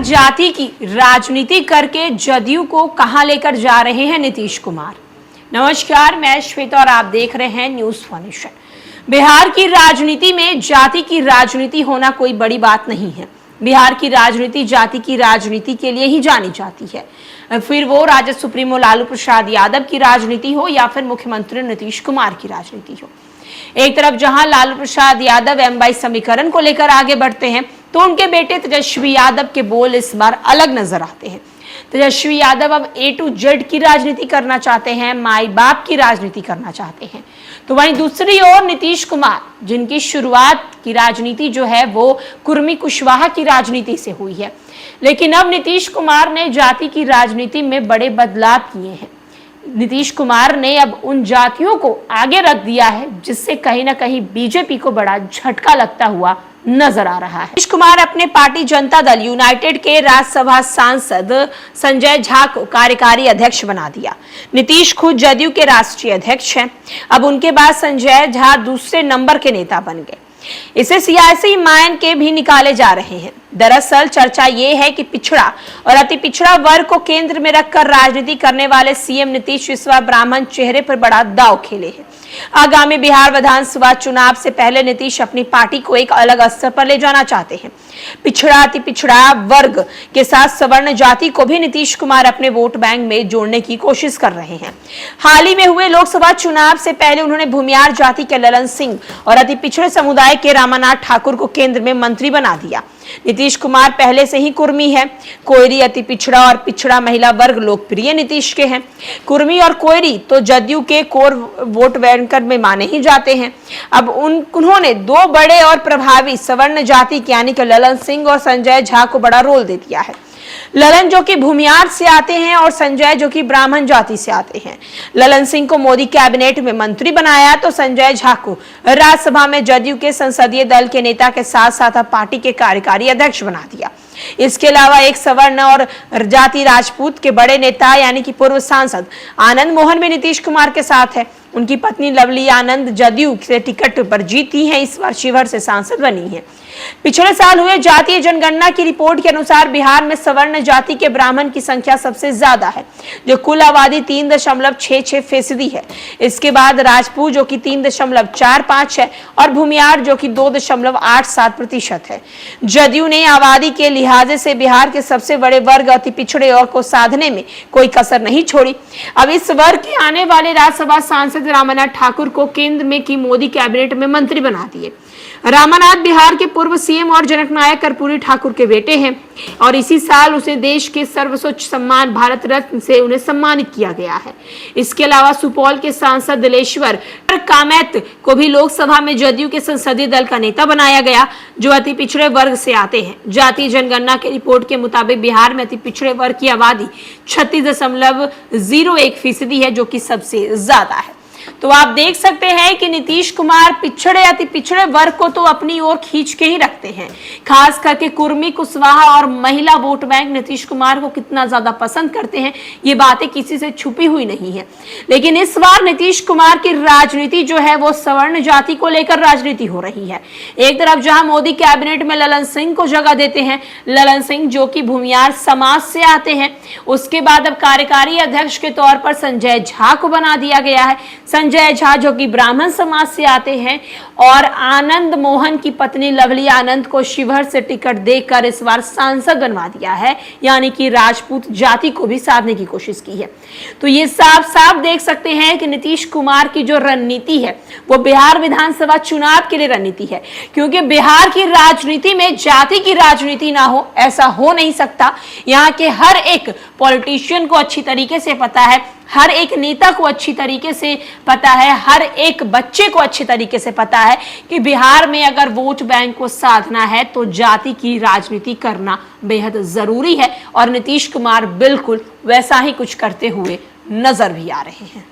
जाति की राजनीति करके जदयू को कहां लेकर जा रहे हैं नीतीश कुमार। नमस्कार, मैं श्वेता और आप देख रहे हैं न्यूज़ वन नेशन। बिहार की राजनीति में जाति की राजनीति होना कोई बड़ी बात नहीं है। बिहार की राजनीति जाति की राजनीति के लिए ही जानी जाती है, फिर वो राजद सुप्रीमो लालू प्रसाद यादव की राजनीति हो या फिर मुख्यमंत्री नीतीश कुमार की राजनीति हो। एक तरफ जहां लालू प्रसाद यादव M22 समीकरण को लेकर आगे बढ़ते हैं, तो उनके बेटे तेजस्वी यादव के बोल इस बार अलग नजर आते हैं। तेजस्वी यादव अब A to Z की राजनीति करना चाहते हैं, माई बाप की राजनीति करना चाहते हैं। तो वहीं दूसरी ओर नीतीश कुमार, जिनकी शुरुआत की राजनीति जो है वो कुर्मी कुशवाहा की राजनीति से हुई है, लेकिन अब नीतीश कुमार ने जाति की राजनीति में बड़े बदलाव किए हैं। नीतीश कुमार ने अब उन जातियों को आगे रख दिया है, जिससे कहीं ना कहीं बीजेपी को बड़ा झटका लगता हुआ नजर आ रहा है। नीतीश कुमार अपने पार्टी जनता दल यूनाइटेड के राज्यसभा सांसद संजय झा को कार्यकारी अध्यक्ष बना दिया। नीतीश खुद जदयू के राष्ट्रीय अध्यक्ष हैं। अब उनके बाद संजय झा दूसरे नंबर के नेता बन गए। इसे सियासी मायने भी निकाले जा रहे हैं। दरअसल चर्चा ये है कि पिछड़ा और अति पिछड़ा वर्ग को केंद्र में रखकर राजनीति करने वाले सीएम नीतीश इस बार ब्राह्मण चेहरे पर बड़ा दांव खेले हैं। आगामी बिहार विधानसभा चुनाव से पहले नीतीश अपनी पार्टी को एक अलग स्तर पर ले जाना चाहते हैं। पिछड़ा अति पिछड़ा वर्ग के साथ सवर्ण जाति को भी नीतीश कुमार अपने वोट बैंक में जोड़ने की कोशिश कर रहे हैं। हाल ही में हुए लोकसभा चुनाव से पहले उन्होंने भूमियार जाति के ललन सिंह और अति पिछड़े समुदाय के रामानाथ ठाकुर को केंद्र में मंत्री बना दिया। नीतीश कुमार पहले से ही कुर्मी है। कोयरी, अति पिछड़ा और पिछड़ा महिला वर्ग लोकप्रिय नीतीश के हैं। कुर्मी और कोयरी तो जदयू के कोर वोट बैंक में माने ही जाते हैं। अब उन्होंने दो बड़े और प्रभावी सवर्ण जाति यानी कि ललन सिंह और संजय झा को बड़ा रोल दे दिया है। ललन जो कि भूमियार से आते हैं और संजय जो कि ब्राह्मण जाति से आते हैं। ललन सिंह को मोदी कैबिनेट में मंत्री बनाया तो संजय झा को राज्यसभा में जदयू के संसदीय दल के नेता के साथ साथ पार्टी के कार्यकारी अध्यक्ष बना दिया। इसके अलावा एक सवर्ण और जाति राजपूत के बड़े नेता यानी कि पूर्व सांसद आनंद मोहन भी नीतीश कुमार के साथ है। उनकी पत्नी लवली आनंद जदयू से टिकट पर जीती हैं, इस बार शिवहर से सांसद बनी है। पिछले साल हुए जातीय जनगणना की रिपोर्ट के अनुसार बिहार में सवर्ण जाति के ब्राह्मण की संख्या सबसे ज्यादा है, जो कुल आबादी 3.66% है। इसके बाद राजपूत जो कि 3.45 है और भूमियार जो कि 2.87% है। जदयू ने आबादी के लिहाजे से बिहार के सबसे बड़े वर्ग अति पिछड़े और को साधने में कोई कसर नहीं छोड़ी। अब इस वर्ग के आने वाले राज्यसभा सांसद रामानाथ ठाकुर को केंद्र में की मोदी कैबिनेट में मंत्री बना दिए। रामानाथ बिहार के पूर्व सीएम और जनक नायक कर्पूरी ठाकुर के बेटे हैं और इसी साल उसे देश के सर्वोच्च सम्मान भारत रत्न से उन्हें सम्मानित किया गया है। इसके अलावा सुपौल के सांसद दिलेश्वर कामैत को भी लोकसभा में जदयू के संसदीय दल का नेता बनाया गया, जो अति पिछड़े वर्ग से आते हैं। जातीय जनगणना की रिपोर्ट के मुताबिक बिहार में अति पिछड़े वर्ग की आबादी 36.01% है, जो कि सबसे ज्यादा है। तो आप देख सकते हैं कि नीतीश कुमार पिछड़े अति पिछड़े वर्ग को तो अपनी ओर खींच के ही रखते हैं। खास करके कुर्मी कुशवाहा और महिला वोट बैंक नीतीश कुमार को कितना ज्यादा पसंद करते हैं, ये बातें किसी से छुपी हुई नहीं है। लेकिन इस बार नीतीश कुमार की राजनीति जो है वो सवर्ण जाति को लेकर राजनीति हो रही है। एक तरफ जहां मोदी कैबिनेट में ललन सिंह को जगह देते हैं, ललन सिंह जो कि भूमियार समाज से आते हैं, उसके बाद अब कार्यकारी अध्यक्ष के तौर पर संजय झा को बना दिया गया है। संजय झा जो कि ब्राह्मण समाज से आते हैं और आनंद मोहन की पत्नी लवली आनंद को शिवहर से टिकट देकर इस बार सांसद बनवा दिया है, यानी कि राजपूत जाति को भी साधने की कोशिश की है। तो ये साफ साफ देख सकते हैं कि नीतीश कुमार की जो रणनीति है वो बिहार विधानसभा चुनाव के लिए रणनीति है, क्योंकि बिहार की राजनीति में जाति की राजनीति ना हो ऐसा हो नहीं सकता। यहाँ के हर एक पॉलिटिशियन को अच्छी तरीके से पता है, हर एक नेता को अच्छी तरीके से पता है, हर एक बच्चे को अच्छी तरीके से पता है कि बिहार में अगर वोट बैंक को साधना है तो जाति की राजनीति करना बेहद जरूरी है। और नीतीश कुमार बिल्कुल वैसा ही कुछ करते हुए नजर भी आ रहे हैं।